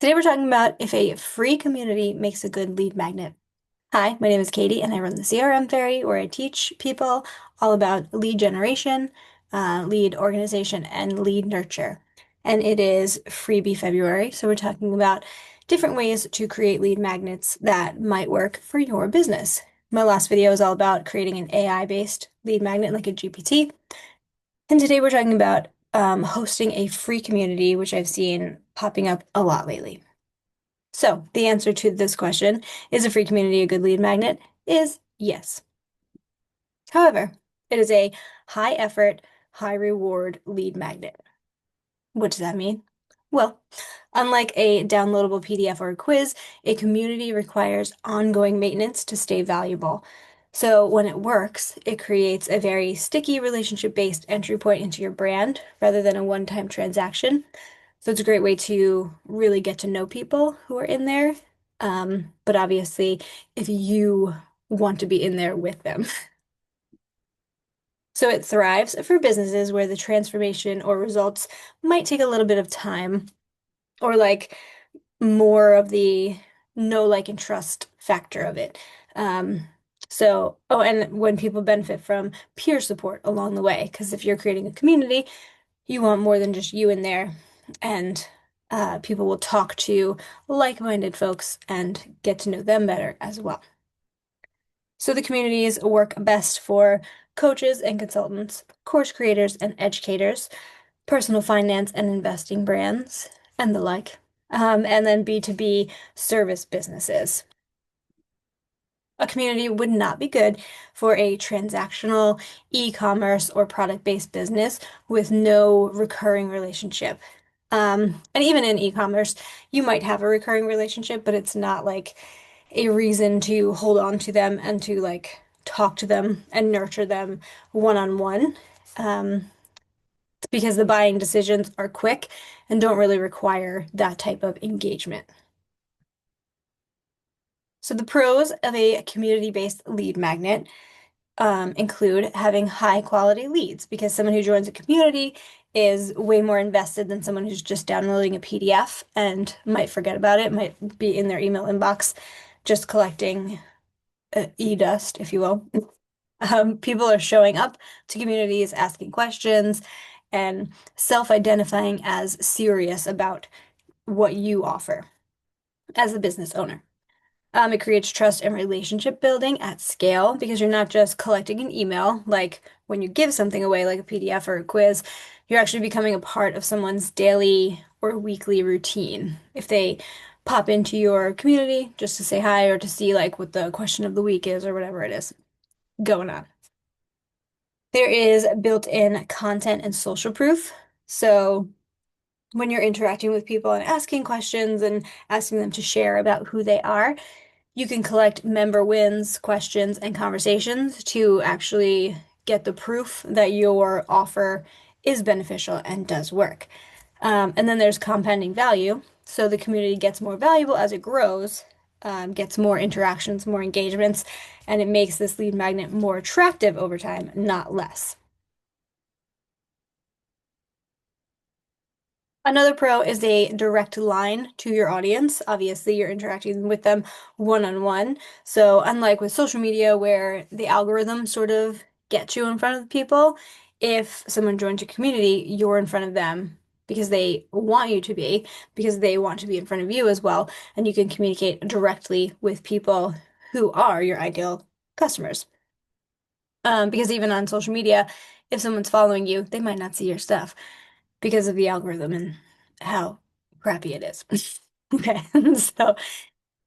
Today we're talking about if a free community makes a good lead magnet. Hi, my name is Katie and I run the CRM Fairy where I teach people all about lead generation, lead organization, and lead nurture. And it is Freebie February, so we're talking about different ways to create lead magnets that might work for your business. My last video is all about creating an AI-based lead magnet like a GPT. And today we're talking about hosting a free community, which I've seen popping up a lot lately. So the answer to this question, is a free community a good lead magnet? Is yes. However, it is a high effort, high reward lead magnet. What does that mean? Well, unlike a downloadable PDF or a quiz, a community requires ongoing maintenance to stay valuable. So when it works, it creates a very sticky relationship-based entry point into your brand rather than a one-time transaction. So it's a great way to really get to know people who are in there. But obviously, if you want to be in there with them. So it thrives for businesses where the transformation or results might take a little bit of time or like more of the know, like, and trust factor of it. And when people benefit from peer support along the way, because if you're creating a community, you want more than just you in there, and people will talk to like-minded folks and get to know them better as well. So the communities work best for coaches and consultants, course creators and educators, personal finance and investing brands, and the like. And then B2B service businesses. A community would not be good for a transactional e-commerce or product-based business with no recurring relationship. And even in e-commerce, you might have a recurring relationship, but it's not like a reason to hold on to them and to like talk to them and nurture them one-on-one. It's because the buying decisions are quick and don't really require that type of engagement. So the pros of a community-based lead magnet include having high quality leads because someone who joins a community is way more invested than someone who's just downloading a PDF and might forget about it, might be in their email inbox just collecting e-dust, if you will. People are showing up to communities, asking questions, and self-identifying as serious about what you offer as a business owner. It creates trust and relationship building at scale because you're not just collecting an email, like when you give something away, like a PDF or a quiz, you're actually becoming a part of someone's daily or weekly routine. If they pop into your community just to say hi or to see like what the question of the week is or whatever it is going on. There is built-in content and social proof. So when you're interacting with people and asking questions and asking them to share about who they are, you can collect member wins, questions, and conversations to actually get the proof that your offer is beneficial and does work. And then there's compounding value. So the community gets more valuable as it grows, gets more interactions, more engagements, and it makes this lead magnet more attractive over time, not less. Another pro is a direct line to your audience. Obviously, you're interacting with them one-on-one. So, unlike with social media, where the algorithm sort of gets you in front of people, if someone joins your community, you're in front of them because they want you to be, because they want to be in front of you as well. And you can communicate directly with people who are your ideal customers. Because even on social media, if someone's following you, they might not see your stuff because of the algorithm and how crappy it is. Okay, so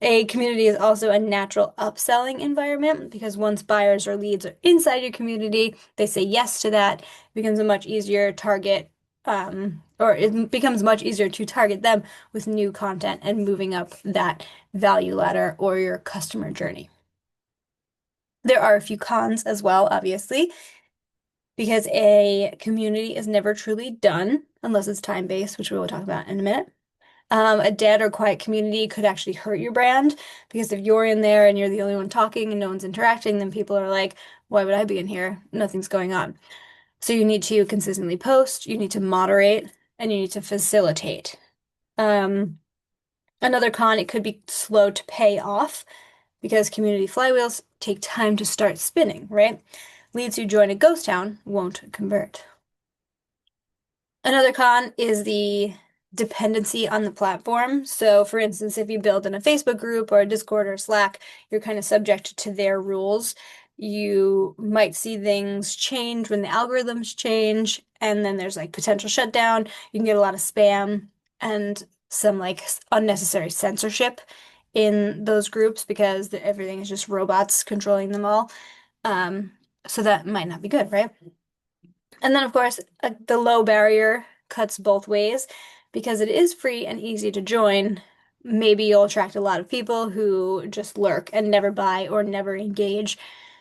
a community is also a natural upselling environment because once buyers or leads are inside your community, they say yes to that. It becomes a much easier target, or it becomes much easier to target them with new content and moving up that value ladder or your customer journey. There are a few cons as well, obviously, because a community is never truly done unless it's time-based, which we will talk about in a minute. A dead or quiet community could actually hurt your brand because if you're in there and you're the only one talking and no one's interacting, then people are like, why would I be in here? Nothing's going on. So you need to consistently post, you need to moderate, and you need to facilitate. Um, Another con, it could be slow to pay off because community flywheels take time to start spinning, right? Leads who join a ghost town won't convert. Another con is the dependency on the platform. So, for instance, if you build in a Facebook group or a Discord or Slack, you're kind of subject to their rules. You might see things change when the algorithms change, and then there's like potential shutdown. You can get a lot of spam and some like unnecessary censorship in those groups because everything is just robots controlling them all. Um, so that might not be good, right? And then, of course, the low barrier cuts both ways because it is free and easy to join. Maybe you'll attract a lot of people who just lurk and never buy or never engage.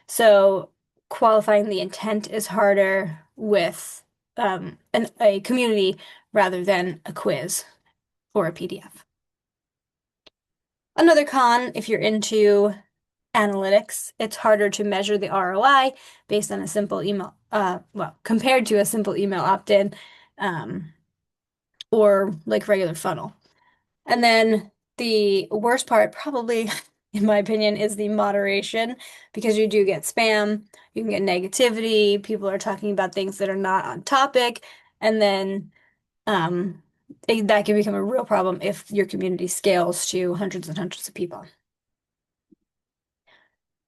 So, qualifying the intent is harder with a community rather than a quiz or a PDF. Another con, if you're into analytics, it's harder to measure the ROI based on a simple email, well, compared to a simple email opt-in, um, or like regular funnel. And then the worst part, probably, in my opinion, is the moderation because you do get spam, you can get negativity, people are talking about things that are not on topic, and then um, that can become a real problem if your community scales to hundreds and hundreds of people.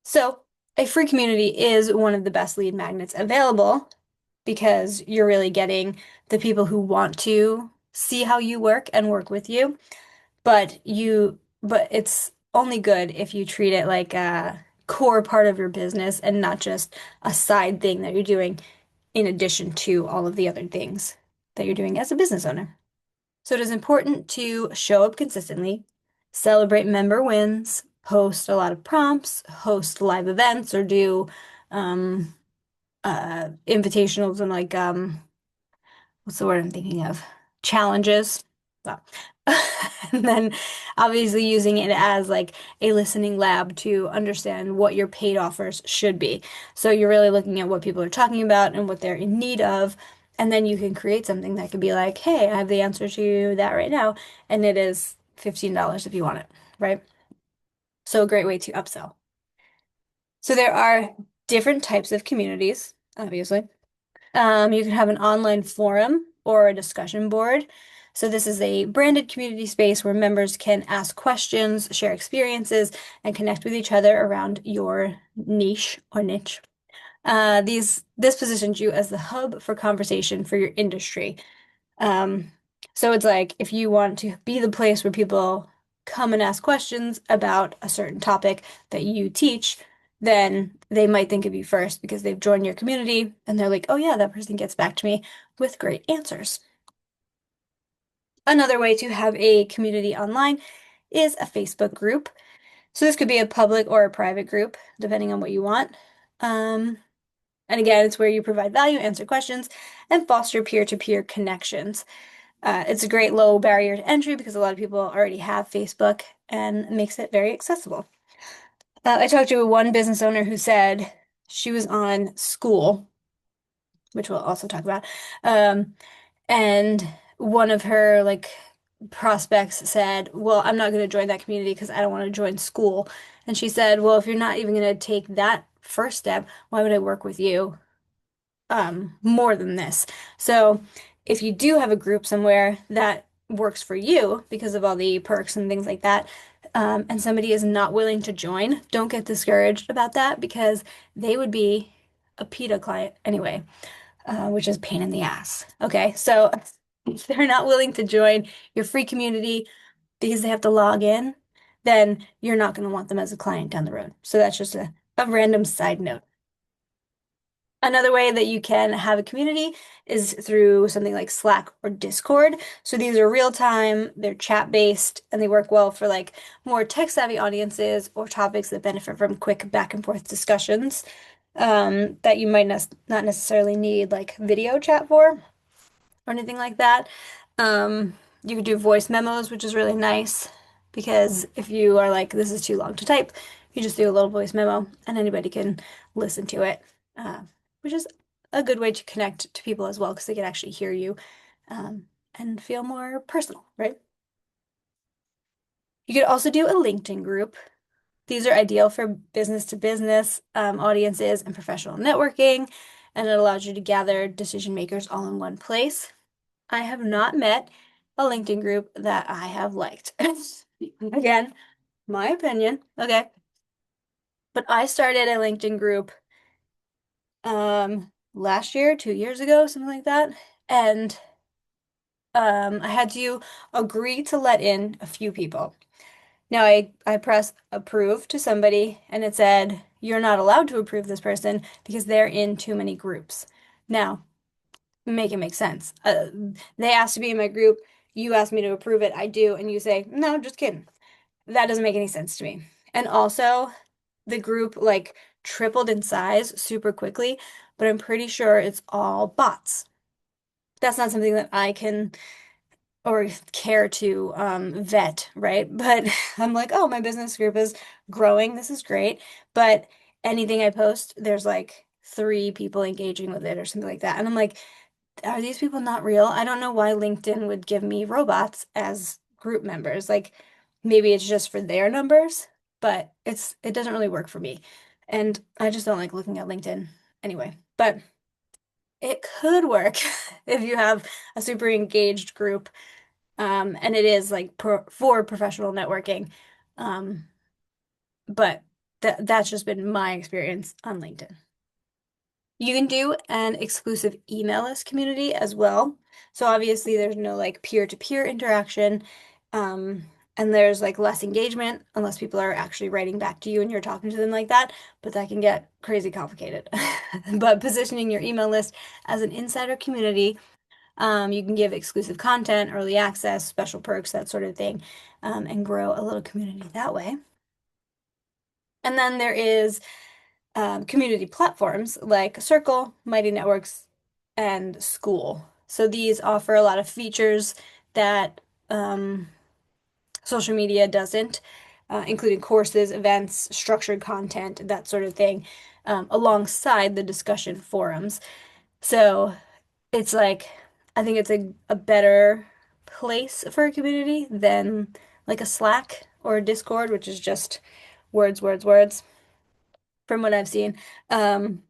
So, a free community is one of the best lead magnets available because you're really getting the people who want to see how you work and work with you, but it's only good if you treat it like a core part of your business and not just a side thing that you're doing in addition to all of the other things that you're doing as a business owner. So it is important to show up consistently, celebrate member wins, post a lot of prompts, host live events, or do um, invitationals and like what's the word I'm thinking of? Challenges. Well, and then obviously using it as like a listening lab to understand what your paid offers should be. So you're really looking at what people are talking about and what they're in need of. And then you can create something that could be like, hey, I have the answer to that right now. And it is $15 if you want it, right? So a great way to upsell. So there are different types of communities, obviously. You can have an online forum or a discussion board. So this is a branded community space where members can ask questions, share experiences, and connect with each other around your niche or niche. This positions you as the hub for conversation for your industry. Um, so it's like if you want to be the place where people come and ask questions about a certain topic that you teach, then they might think of you first because they've joined your community and they're like, oh yeah, that person gets back to me with great answers. Another way to have a community online is a Facebook group. So this could be a public or a private group, depending on what you want. Um, and again, it's where you provide value, answer questions, and foster peer-to-peer connections. It's a great low barrier to entry because a lot of people already have Facebook and makes it very accessible. I talked to one business owner who said she was on School, which we'll also talk about. Um, and one of her like prospects said, "Well, I'm not going to join that community because I don't want to join School." And she said, "Well, if you're not even going to take that first step, why would I work with you more than this?" So if you do have a group somewhere that works for you because of all the perks and things like that, and somebody is not willing to join, don't get discouraged about that because they would be a PETA client anyway, which is pain in the ass. Okay, so if they're not willing to join your free community because they have to log in, then you're not going to want them as a client down the road. So that's just a random side note. Another way that you can have a community is through something like Slack or Discord. So these are real time, they're chat based, and they work well for like more tech savvy audiences or topics that benefit from quick back and forth discussions that you might not necessarily need like video chat for or anything like that. You could do voice memos, which is really nice because if you are like, this is too long to type, you just do a little voice memo and anybody can listen to it, uh, which is a good way to connect to people as well because they can actually hear you um, and feel more personal, right? You could also do a LinkedIn group. These are ideal for business to business audiences and professional networking, and it allows you to gather decision makers all in one place. I have not met a LinkedIn group that I have liked. Again, my opinion. Okay. But I started a LinkedIn group last year, 2 years ago, something like that. And I had to agree to let in a few people. Now I pressed approve to somebody and it said, you're not allowed to approve this person because they're in too many groups. Now, make it make sense. They asked to be in my group, you asked me to approve it, I do, and you say, no, just kidding. That doesn't make any sense to me. And also, the group like tripled in size super quickly, but I'm pretty sure it's all bots. That's not something that I can or care to vet, right? But I'm like, oh, my business group is growing. This is great. But anything I post, there's like 3 people engaging with it or something like that. And I'm like, are these people not real? I don't know why LinkedIn would give me robots as group members. Like maybe it's just for their numbers, but it doesn't really work for me. And I just don't like looking at LinkedIn anyway. But it could work if you have a super engaged group and it is like for professional networking. Um, but that's just been my experience on LinkedIn. You can do an exclusive email list community as well. So obviously there's no like peer-to-peer interaction, um, and there's like less engagement unless people are actually writing back to you and you're talking to them like that, but that can get crazy complicated. But positioning your email list as an insider community, you can give exclusive content, early access, special perks, that sort of thing, and grow a little community that way. And then there is community platforms like Circle, Mighty Networks, and School. So these offer a lot of features that social media doesn't, including courses, events, structured content, that sort of thing, alongside the discussion forums. So it's like, I think it's a better place for a community than like a Slack or a Discord, which is just words, words, words from what I've seen. Um,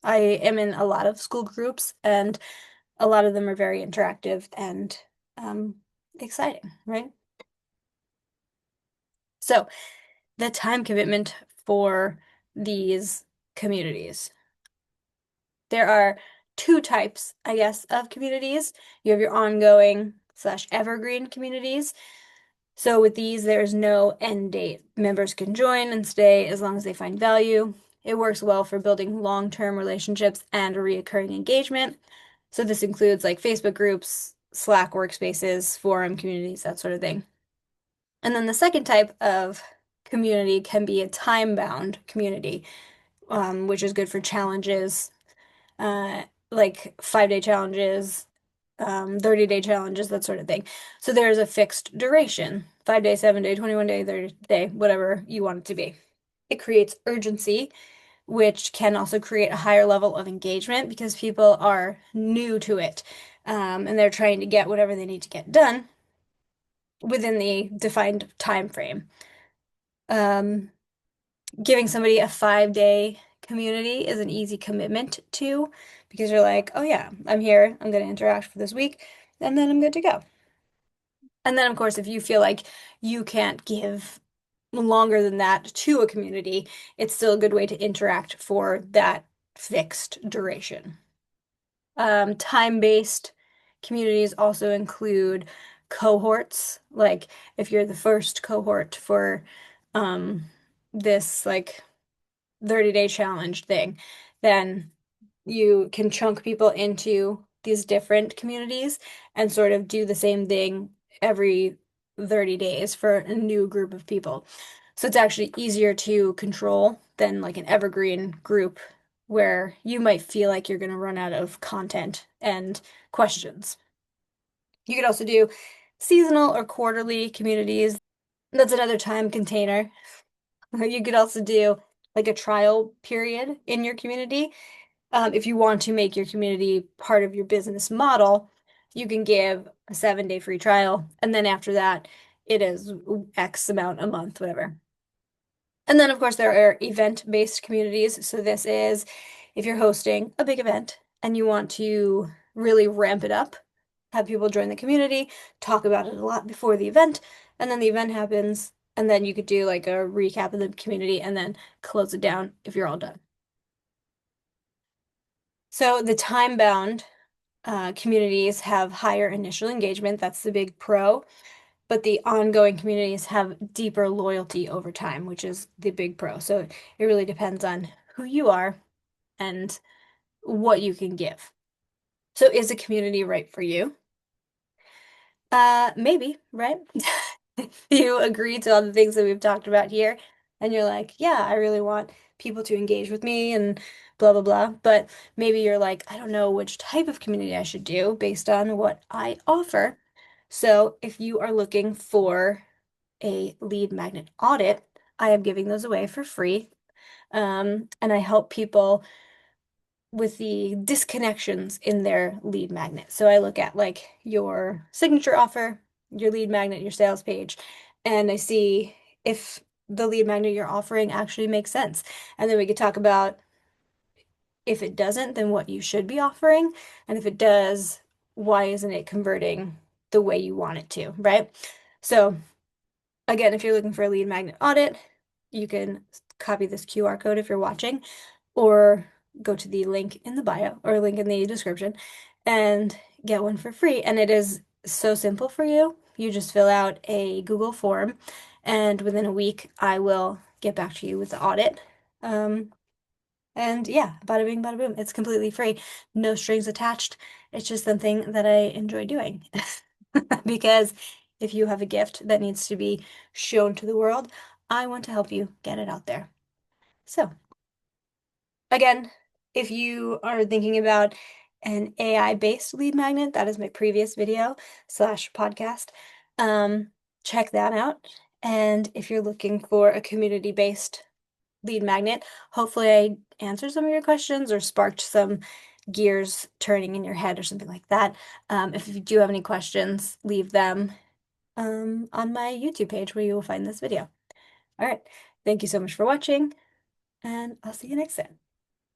I am in a lot of school groups, and a lot of them are very interactive and um, exciting, right? So, the time commitment for these communities. There are 2 types, I guess, of communities. You have your ongoing slash evergreen communities. So with these, there's no end date. Members can join and stay as long as they find value. It works well for building long-term relationships and a reoccurring engagement. So this includes like Facebook groups, Slack workspaces, forum communities, that sort of thing. And then the second type of community can be a time-bound community, which is good for challenges, uh, like 5-day challenges, 30-day challenges, that sort of thing. So there's a fixed duration, 5 day, 7 day, 21 day, 30 day, whatever you want it to be. It creates urgency, which can also create a higher level of engagement because people are new to it, and they're trying to get whatever they need to get done within the defined time frame. Um, Giving somebody a 5 day community is an easy commitment to because you're like, oh yeah, I'm here, I'm going to interact for this week, and then I'm good to go. And then, of course, if you feel like you can't give longer than that to a community, it's still a good way to interact for that fixed duration. Time-based communities also include cohorts. Like if you're the first cohort for um, this like 30-day challenge thing, then you can chunk people into these different communities and sort of do the same thing every 30 days for a new group of people. So it's actually easier to control than like an evergreen group where you might feel like you're going to run out of content and questions. You could also do seasonal or quarterly communities. That's another time container. You could also do like a trial period in your community. If you want to make your community part of your business model, you can give a 7 day free trial. And then after that, it is X amount a month, whatever. And then, of course, there are event-based communities. So this is if you're hosting a big event and you want to really ramp it up, have people join the community, talk about it a lot before the event, and then the event happens, and then you could do like a recap of the community and then close it down if you're all done. So the time-bound communities have higher initial engagement. That's the big pro. But the ongoing communities have deeper loyalty over time, which is the big pro. So it really depends on who you are and what you can give. So is a community right for you? Maybe, right? If you agree to all the things that we've talked about here, and you're like, yeah, I really want people to engage with me and blah, blah, blah. But maybe you're like, I don't know which type of community I should do based on what I offer. So if you are looking for a lead magnet audit, I am giving those away for free. And I help people with the disconnections in their lead magnet. So I look at like your signature offer, your lead magnet, your sales page, and I see if the lead magnet you're offering actually makes sense. And then we could talk about if it doesn't, then what you should be offering. And if it does, why isn't it converting the way you want it to, right? So again, if you're looking for a lead magnet audit, you can copy this QR code if you're watching, or go to the link in the bio or link in the description and get one for free. And it is so simple for you. You just fill out a Google form, and within a week, I will get back to you with the audit. And yeah, bada bing, bada boom. It's completely free, no strings attached. It's just something that I enjoy doing. Because if you have a gift that needs to be shown to the world, I want to help you get it out there. So, again, if you are thinking about an AI-based lead magnet, that is my previous video slash podcast. Check that out. And if you're looking for a community-based lead magnet, hopefully I answered some of your questions or sparked some gears turning in your head or something like that. If you do have any questions, leave them on my YouTube page where you will find this video. All right. Thank you so much for watching, and I'll see you next time.